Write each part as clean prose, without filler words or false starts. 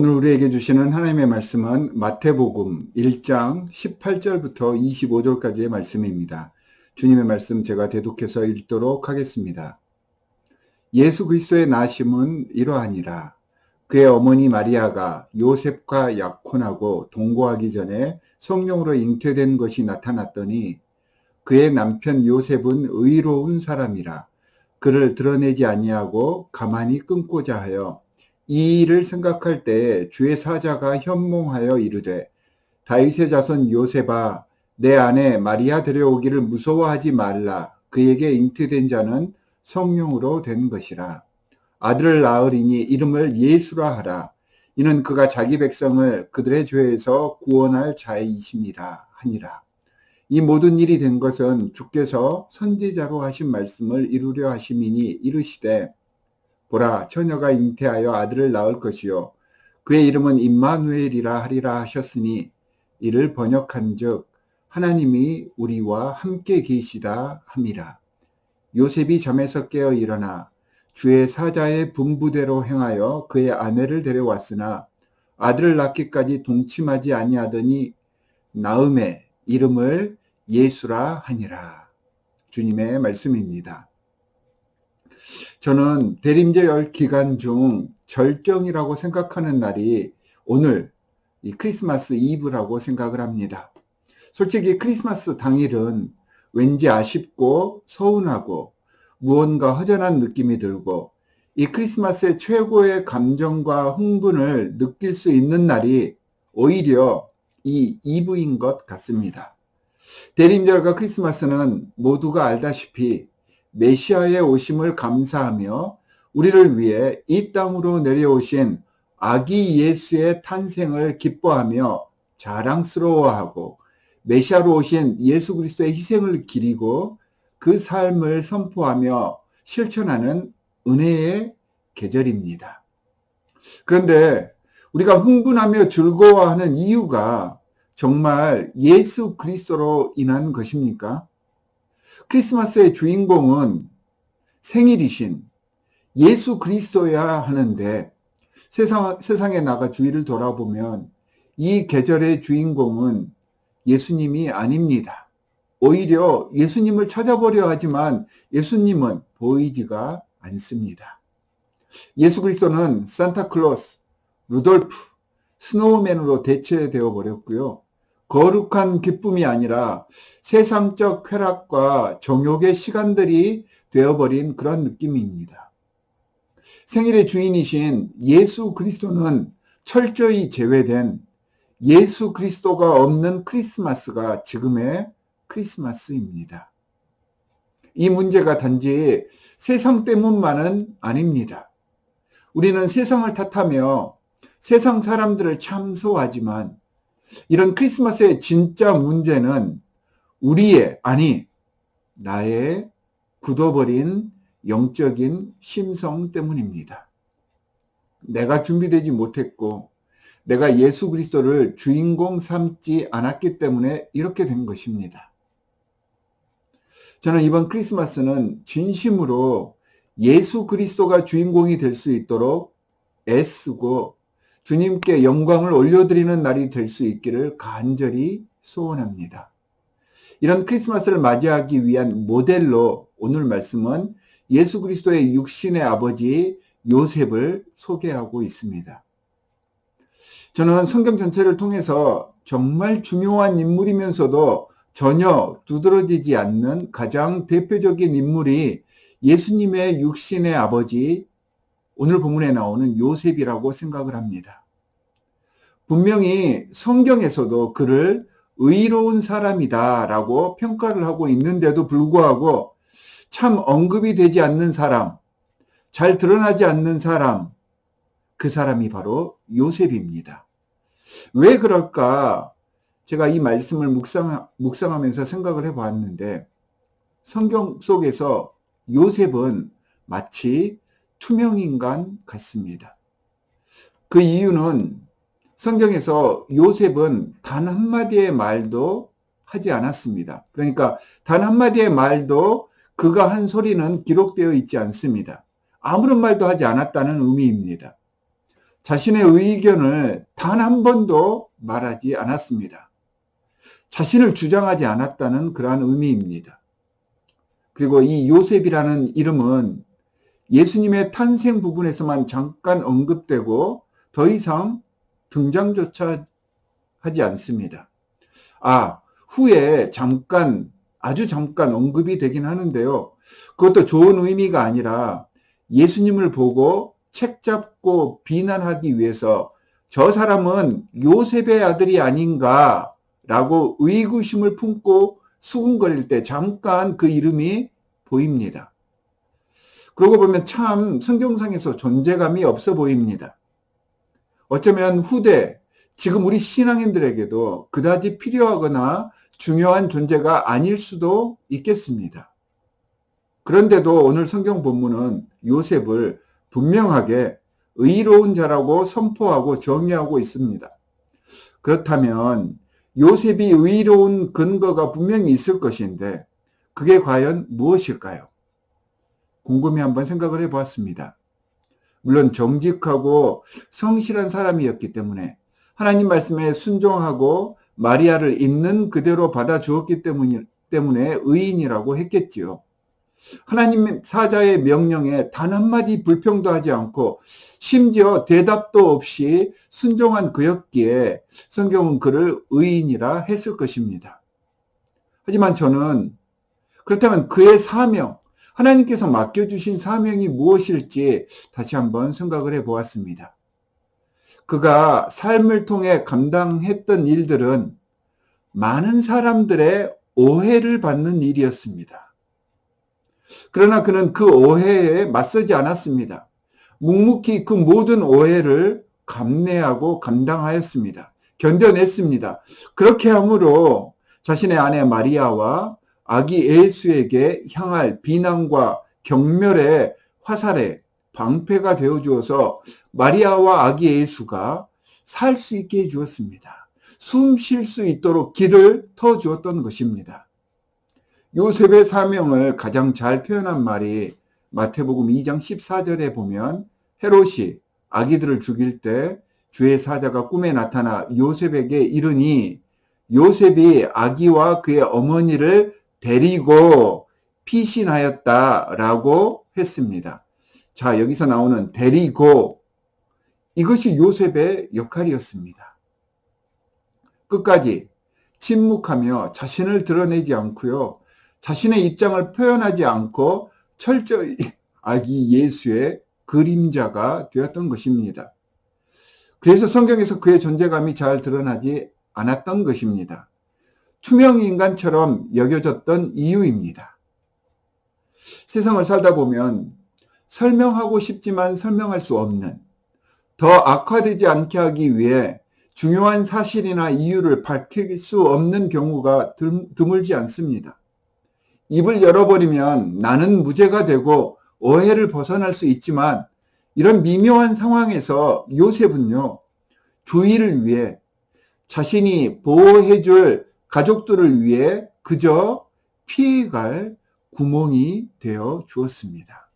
오늘 우리에게 주시는 하나님의 말씀은 마태복음 1장 18절부터 25절까지의 말씀입니다. 주님의 말씀 제가 대독해서 읽도록 하겠습니다. 예수 그리스도의 나심은 이러하니라. 그의 어머니 마리아가 요셉과 약혼하고 동거하기 전에 성령으로 잉태된 것이 나타났더니 그의 남편 요셉은 의로운 사람이라 그를 드러내지 아니하고 가만히 끊고자 하여 이 일을 생각할 때에 주의 사자가 현몽하여 이르되 다윗의 자손 요셉아 내 아내 마리아 데려오기를 무서워하지 말라. 그에게 잉태된 자는 성령으로 된 것이라. 아들을 낳으리니 이름을 예수라 하라. 이는 그가 자기 백성을 그들의 죄에서 구원할 자이심이라 하니라. 이 모든 일이 된 것은 주께서 선지자로 하신 말씀을 이루려 하심이니 이르시되 보라 처녀가 잉태하여 아들을 낳을 것이요 그의 이름은 임마누엘이라 하리라 하셨으니 이를 번역한즉 하나님이 우리와 함께 계시다 함이라. 요셉이 잠에서 깨어 일어나 주의 사자의 분부대로 행하여 그의 아내를 데려왔으나 아들을 낳기까지 동침하지 아니하더니 나음에 이름을 예수라 하니라. 주님의 말씀입니다. 저는 대림절 기간 중 절정이라고 생각하는 날이 오늘 이 크리스마스 이브라고 생각을 합니다. 솔직히 크리스마스 당일은 왠지 아쉽고 서운하고 무언가 허전한 느낌이 들고 이 크리스마스의 최고의 감정과 흥분을 느낄 수 있는 날이 오히려 이 이브인 것 같습니다. 대림절과 크리스마스는 모두가 알다시피 메시아의 오심을 감사하며 우리를 위해 이 땅으로 내려오신 아기 예수의 탄생을 기뻐하며 자랑스러워하고 메시아로 오신 예수 그리스도의 희생을 기리고 그 삶을 선포하며 실천하는 은혜의 계절입니다. 그런데 우리가 흥분하며 즐거워하는 이유가 정말 예수 그리스도로 인한 것입니까? 크리스마스의 주인공은 생일이신 예수 그리스도여야 하는데 세상에 나가 주위를 돌아보면 이 계절의 주인공은 예수님이 아닙니다. 오히려 예수님을 찾아보려 하지만 예수님은 보이지가 않습니다. 예수 그리스도는 산타클로스, 루돌프, 스노우맨으로 대체되어 버렸고요. 거룩한 기쁨이 아니라 세상적 쾌락과 정욕의 시간들이 되어버린 그런 느낌입니다. 생일의 주인이신 예수 그리스도는 철저히 제외된 예수 그리스도가 없는 크리스마스가 지금의 크리스마스입니다. 이 문제가 단지 세상 때문만은 아닙니다. 우리는 세상을 탓하며 세상 사람들을 참소하지만 이런 크리스마스의 진짜 문제는 우리의, 아니 나의 굳어버린 영적인 심성 때문입니다. 내가 준비되지 못했고 내가 예수 그리스도를 주인공 삼지 않았기 때문에 이렇게 된 것입니다. 저는 이번 크리스마스는 진심으로 예수 그리스도가 주인공이 될 수 있도록 애쓰고 주님께 영광을 올려드리는 날이 될 수 있기를 간절히 소원합니다. 이런 크리스마스를 맞이하기 위한 모델로 오늘 말씀은 예수 그리스도의 육신의 아버지 요셉을 소개하고 있습니다. 저는 성경 전체를 통해서 정말 중요한 인물이면서도 전혀 두드러지지 않는 가장 대표적인 인물이 예수님의 육신의 아버지, 오늘 본문에 나오는 요셉이라고 생각을 합니다. 분명히 성경에서도 그를 의로운 사람이다라고 평가를 하고 있는데도 불구하고 참 언급이 되지 않는 사람, 잘 드러나지 않는 사람, 그 사람이 바로 요셉입니다. 왜 그럴까? 제가 이 말씀을 묵상하면서 생각을 해봤는데 성경 속에서 요셉은 마치 투명인간 같습니다. 그 이유는 성경에서 요셉은 단 한마디의 말도 하지 않았습니다. 그러니까 단 한마디의 말도 그가 한 소리는 기록되어 있지 않습니다. 아무런 말도 하지 않았다는 의미입니다. 자신의 의견을 단 한 번도 말하지 않았습니다. 자신을 주장하지 않았다는 그러한 의미입니다. 그리고 이 요셉이라는 이름은 예수님의 탄생 부분에서만 잠깐 언급되고 더 이상 등장조차 하지 않습니다. 후에 잠깐, 아주 잠깐 언급이 되긴 하는데요. 그것도 좋은 의미가 아니라 예수님을 보고 책 잡고 비난하기 위해서 저 사람은 요셉의 아들이 아닌가라고 의구심을 품고 수군거릴 때 잠깐 그 이름이 보입니다. 그러고 보면 참 성경상에서 존재감이 없어 보입니다. 어쩌면 후대, 지금 우리 신앙인들에게도 그다지 필요하거나 중요한 존재가 아닐 수도 있겠습니다. 그런데도 오늘 성경 본문은 요셉을 분명하게 의로운 자라고 선포하고 정의하고 있습니다. 그렇다면 요셉이 의로운 근거가 분명히 있을 것인데 그게 과연 무엇일까요? 곰곰이 한번 생각을 해보았습니다. 물론 정직하고 성실한 사람이었기 때문에 하나님 말씀에 순종하고 마리아를 있는 그대로 받아주었기 때문에 의인이라고 했겠지요. 하나님 사자의 명령에 단 한마디 불평도 하지 않고 심지어 대답도 없이 순종한 그였기에 성경은 그를 의인이라 했을 것입니다. 하지만 저는 그렇다면 그의 사명, 하나님께서 맡겨주신 사명이 무엇일지 다시 한번 생각을 해보았습니다. 그가 삶을 통해 감당했던 일들은 많은 사람들의 오해를 받는 일이었습니다. 그러나 그는 그 오해에 맞서지 않았습니다. 묵묵히 그 모든 오해를 감내하고 감당하였습니다. 견뎌냈습니다. 그렇게 함으로 자신의 아내 마리아와 아기 예수에게 향할 비난과 경멸의 화살에 방패가 되어 주어서 마리아와 아기 예수가 살 수 있게 해 주었습니다. 숨 쉴 수 있도록 길을 터 주었던 것입니다. 요셉의 사명을 가장 잘 표현한 말이 마태복음 2장 14절에 보면 헤롯이 아기들을 죽일 때 주의 사자가 꿈에 나타나 요셉에게 이르니 요셉이 아기와 그의 어머니를 데리고 피신하였다라고 했습니다. 자, 여기서 나오는 데리고, 이것이 요셉의 역할이었습니다. 끝까지 침묵하며 자신을 드러내지 않고요. 자신의 입장을 표현하지 않고 철저히 아기 예수의 그림자가 되었던 것입니다. 그래서 성경에서 그의 존재감이 잘 드러나지 않았던 것입니다. 투명 인간처럼 여겨졌던 이유입니다. 세상을 살다 보면 설명하고 싶지만 설명할 수 없는, 더 악화되지 않게 하기 위해 중요한 사실이나 이유를 밝힐 수 없는 경우가 드물지 않습니다. 입을 열어버리면 나는 무죄가 되고 오해를 벗어날 수 있지만 이런 미묘한 상황에서 요셉은요, 주의를 위해 자신이 보호해줄 가족들을 위해 그저 피해갈 구멍이 되어 주었습니다.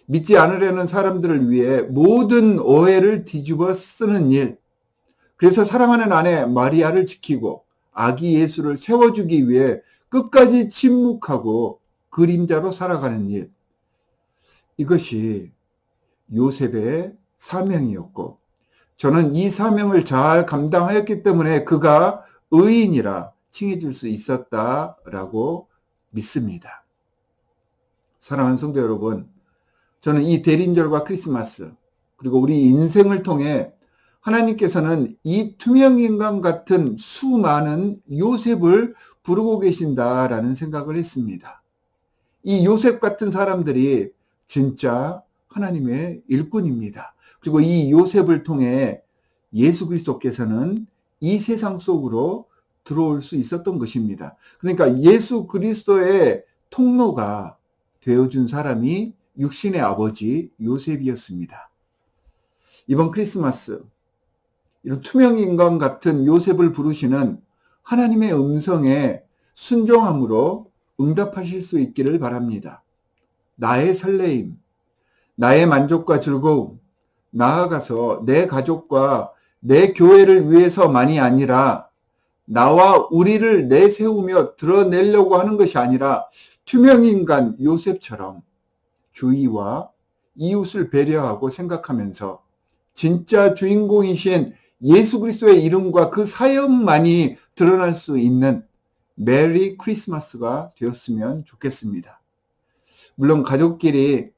믿지 않으려는 사람들을 위해 모든 오해를 뒤집어 쓰는 일, 그래서 사랑하는 아내 마리아를 지키고 아기 예수를 세워주기 위해 끝까지 침묵하고 그림자로 살아가는 일, 이것이 요셉의 사명이었고 저는 이 사명을 잘 감당하였기 때문에 그가 의인이라 칭해줄 수 있었다라고 믿습니다. 사랑하는 성도 여러분, 저는 이 대림절과 크리스마스 그리고 우리 인생을 통해 하나님께서는 이 투명인간 같은 수많은 요셉을 부르고 계신다라는 생각을 했습니다. 이 요셉 같은 사람들이 진짜 하나님의 일꾼입니다. 그리고 이 요셉을 통해 예수 그리스도께서는 이 세상 속으로 들어올 수 있었던 것입니다. 그러니까 예수 그리스도의 통로가 되어준 사람이 육신의 아버지 요셉이었습니다. 이번 크리스마스 이런 투명인간 같은 요셉을 부르시는 하나님의 음성에 순종함으로 응답하실 수 있기를 바랍니다. 나의 설레임, 나의 만족과 즐거움, 나아가서 내 가족과 내 교회를 위해서만이 아니라 나와 우리를 내세우며 드러내려고 하는 것이 아니라 투명인간 요셉처럼 주위와 이웃을 배려하고 생각하면서 진짜 주인공이신 예수 그리스도의 이름과 그 사역만이 드러날 수 있는 메리 크리스마스가 되었으면 좋겠습니다. 물론 가족끼리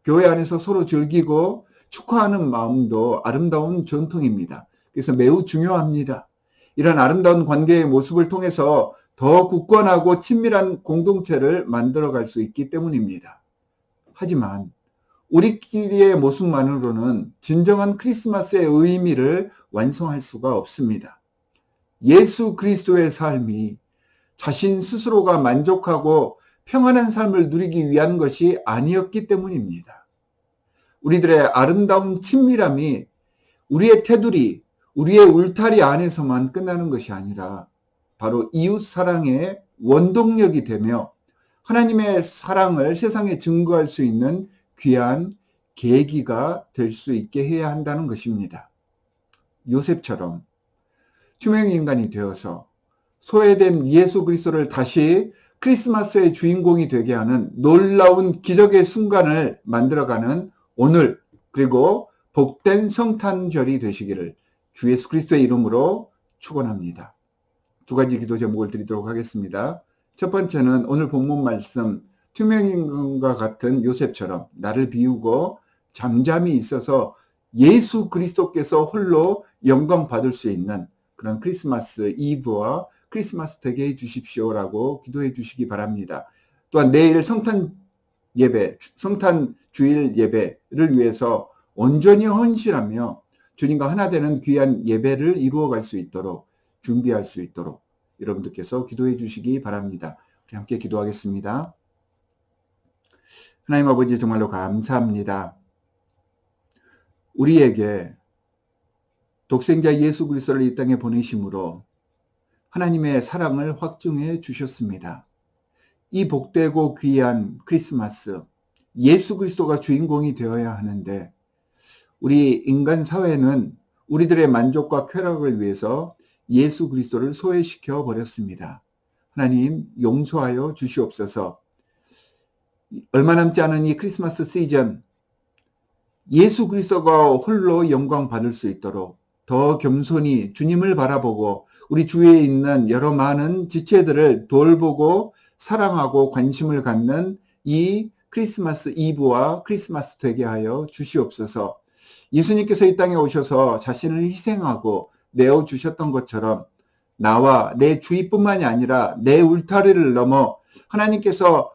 교회 안에서 서로 즐기고 축하하는 마음도 아름다운 전통입니다. 그래서 매우 중요합니다. 이런 아름다운 관계의 모습을 통해서 더 굳건하고 친밀한 공동체를 만들어갈 수 있기 때문입니다. 하지만 우리끼리의 모습만으로는 진정한 크리스마스의 의미를 완성할 수가 없습니다. 예수 그리스도의 삶이 자신 스스로가 만족하고 평안한 삶을 누리기 위한 것이 아니었기 때문입니다. 우리들의 아름다운 친밀함이 우리의 테두리, 우리의 울타리 안에서만 끝나는 것이 아니라 바로 이웃 사랑의 원동력이 되며 하나님의 사랑을 세상에 증거할 수 있는 귀한 계기가 될 수 있게 해야 한다는 것입니다. 요셉처럼 투명 인간이 되어서 소외된 예수 그리스도를 다시 크리스마스의 주인공이 되게 하는 놀라운 기적의 순간을 만들어가는 오늘, 그리고 복된 성탄절이 되시기를 주 예수 그리스도의 이름으로 축원합니다. 두 가지 기도 제목을 드리도록 하겠습니다. 첫 번째는 오늘 본문 말씀, 투명인간과 같은 요셉처럼 나를 비우고 잠잠히 있어서 예수 그리스도께서 홀로 영광 받을 수 있는 그런 크리스마스 이브와 크리스마스 되게 해 주십시오라고 기도해 주시기 바랍니다. 또한 내일 성탄 예배, 성탄 주일 예배를 위해서 온전히 헌신하며 주님과 하나 되는 귀한 예배를 이루어갈 수 있도록 준비할 수 있도록 여러분들께서 기도해 주시기 바랍니다. 우리 함께 기도하겠습니다. 하나님 아버지 정말로 감사합니다. 우리에게 독생자 예수 그리스도를 이 땅에 보내심으로 하나님의 사랑을 확증해 주셨습니다. 이 복되고 귀한 크리스마스, 예수 그리스도가 주인공이 되어야 하는데 우리 인간 사회는 우리들의 만족과 쾌락을 위해서 예수 그리스도를 소외시켜 버렸습니다. 하나님 용서하여 주시옵소서. 얼마 남지 않은 이 크리스마스 시즌, 예수 그리스도가 홀로 영광 받을 수 있도록 더 겸손히 주님을 바라보고 우리 주위에 있는 여러 많은 지체들을 돌보고 사랑하고 관심을 갖는 이 크리스마스 이브와 크리스마스 되게 하여 주시옵소서. 예수님께서 이 땅에 오셔서 자신을 희생하고 내어주셨던 것처럼 나와 내 주위뿐만이 아니라 내 울타리를 넘어 하나님께서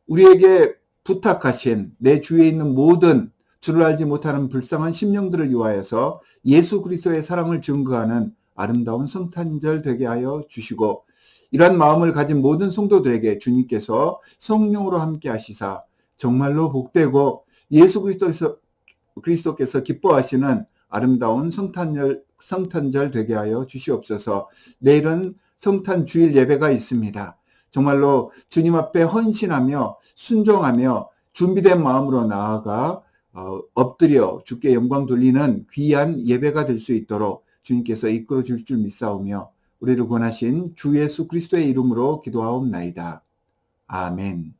우리에게 부탁하신 내 주위에 있는 모든 주를 알지 못하는 불쌍한 심령들을 위하여서 예수 그리스도의 사랑을 증거하는 아름다운 성탄절 되게 하여 주시고 이러한 마음을 가진 모든 성도들에게 주님께서 성령으로 함께 하시사 정말로 복되고 예수 그리스도께서 기뻐하시는 아름다운 성탄절 되게 하여 주시옵소서. 내일은 성탄 주일 예배가 있습니다. 정말로 주님 앞에 헌신하며 순종하며 준비된 마음으로 나아가 엎드려 주께 영광 돌리는 귀한 예배가 될 수 있도록 주님께서 이끌어 줄 줄 믿사오며 우리를 권하신 주 예수 그리스도의 이름으로 기도하옵나이다. 아멘.